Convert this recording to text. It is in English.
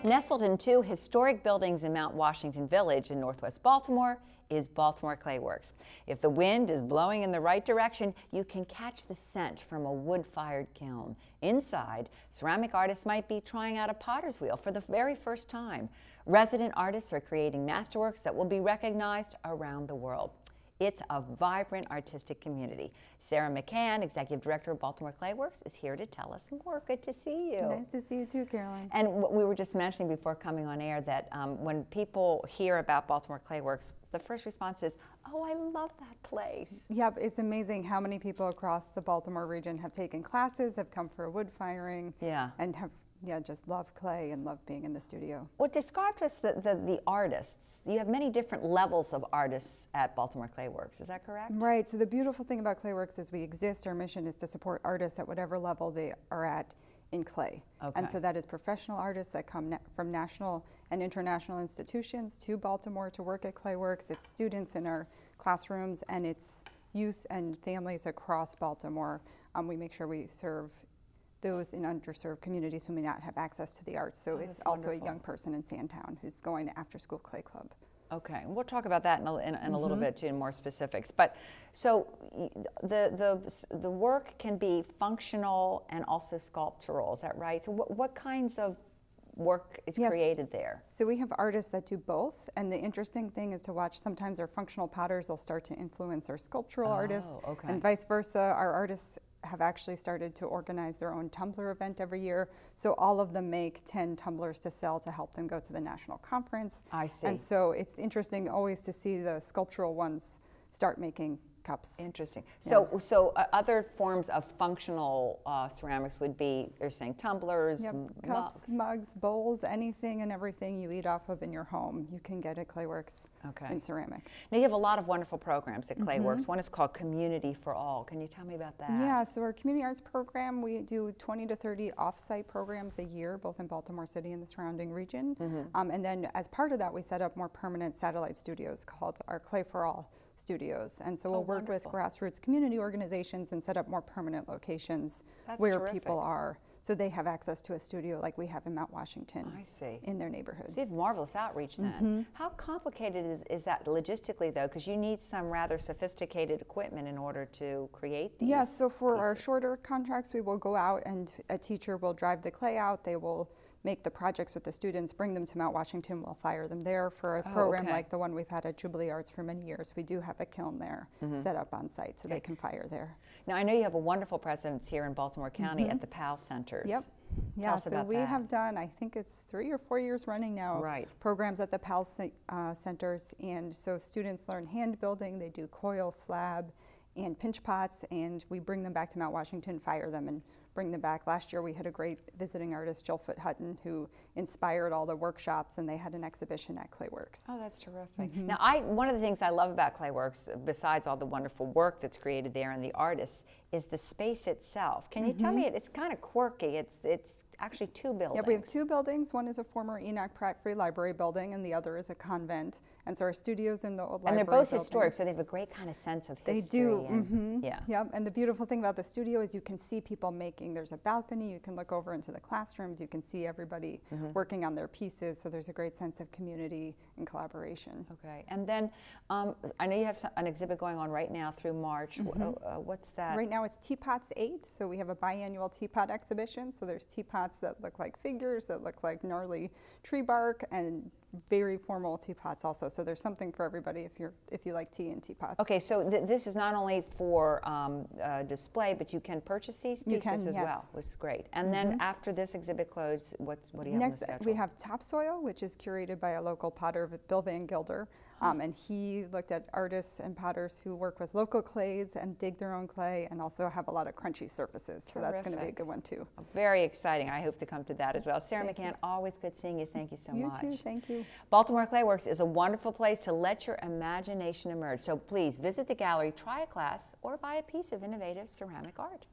Nestled in two historic buildings in Mount Washington Village in northwest Baltimore is Baltimore Clayworks. If the wind is blowing in the right direction, you can catch the scent from a wood-fired kiln. Inside, ceramic artists might be trying out a potter's wheel for the very first time. Resident artists are creating masterworks that will be recognized around the world. It's a vibrant artistic community. Sarah McCann, Executive Director of Baltimore Clayworks, is here to tell us more. Good to see you. Nice to see you too, Caroline. And we were just mentioning before coming on air that when people hear about Baltimore Clayworks, the first response is, oh, I love that place. Yep, it's amazing how many people across the Baltimore region have taken classes, have come for wood firing, and have just love clay and love being in the studio. Well, describe to us the artists. You have many different levels of artists at Baltimore Clayworks, is that correct? Right, so the beautiful thing about Clayworks is we exist, our mission is to support artists at whatever level they are at in clay. Okay. And so that is professional artists that come from national and international institutions to Baltimore to work at Clayworks. It's students in our classrooms, and it's youth and families across Baltimore. We make sure we serve those in underserved communities who may not have access to the arts. So it's also a young person in Sandtown who's going to After School Clay Club. Okay, and we'll talk about that in a little bit too, in more specifics. But so the work can be functional and also sculptural, is that right? So what kinds of work is created there? So we have artists that do both, and the interesting thing is to watch. Sometimes our functional potters will start to influence our sculptural artists, and vice versa. Our artists have actually started to organize their own tumbler event every year. So all of them make 10 tumblers to sell to help them go to the national conference. I see. And so it's interesting always to see the sculptural ones start making cups. Interesting. So, other forms of functional ceramics would be, you're saying tumblers, cups, mugs, bowls, anything and everything you eat off of in your home, you can get at Clayworks in ceramic. Now you have a lot of wonderful programs at Clayworks. One is called Community for All. Can you tell me about that? Yeah, so our community arts program, we do 20 to 30 off-site programs a year, both in Baltimore City and the surrounding region. And then as part of that, we set up more permanent satellite studios called our Clay for All studios. And so we'll work with grassroots community organizations and set up more permanent locations where people are, so they have access to a studio like we have in Mount Washington in their neighborhood. So you have marvelous outreach then. How complicated is that logistically though, because you need some rather sophisticated equipment in order to create these so for our shorter contracts, we will go out and a teacher will drive the clay out. They will make the projects with the students, bring them to Mount Washington, we'll fire them there. For a program like the one we've had at Jubilee Arts for many years, we do have a kiln there set up on site so they can fire there. Now I know you have a wonderful presence here in Baltimore County at the PAL centers. Yep. Yeah, so we have done, I think it's 3 or 4 years running now, programs at the PAL centers, and so students learn hand building, they do coil, slab, and pinch pots, and we bring them back to Mount Washington, fire them, and bring them back. Last year we had a great visiting artist, Jill Hutton, who inspired all the workshops, and they had an exhibition at Clayworks. Oh, that's terrific. Now, one of the things I love about Clayworks, besides all the wonderful work that's created there and the artists, is the space itself. Can you tell me, it's kind of quirky. It's actually 2 buildings. Yeah, we have 2 buildings. One is a former Enoch Pratt Free Library building, and the other is a convent. And so our studio's in the old library. And they're both historic, so they have a great kind of sense of history. They do. Yep. And the beautiful thing about the studio is you can see people making. There's a balcony. You can look over into the classrooms. You can see everybody working on their pieces. So there's a great sense of community and collaboration. Okay. And then I know you have an exhibit going on right now through March. What's that? Right now it's Teapots 8. So we have a biannual teapot exhibition. So there's teapots that look like figures, that look like gnarly tree bark, and very formal teapots also. So there's something for everybody if you like tea and teapots. Okay, so this is not only for display, but you can purchase these pieces as well, which is great. And then after this exhibit closes, what do you have next? on the schedule? We have Topsoil, which is curated by a local potter, Bill Van Gilder, and he looked at artists and potters who work with local clays and dig their own clay, and also have a lot of crunchy surfaces. So that's going to be a good one too. Very exciting. I hope to come to that as well. Sarah McCann, always good seeing you. Thank you so much. You too. Thank you. Baltimore Clayworks is a wonderful place to let your imagination emerge. So please visit the gallery, try a class, or buy a piece of innovative ceramic art.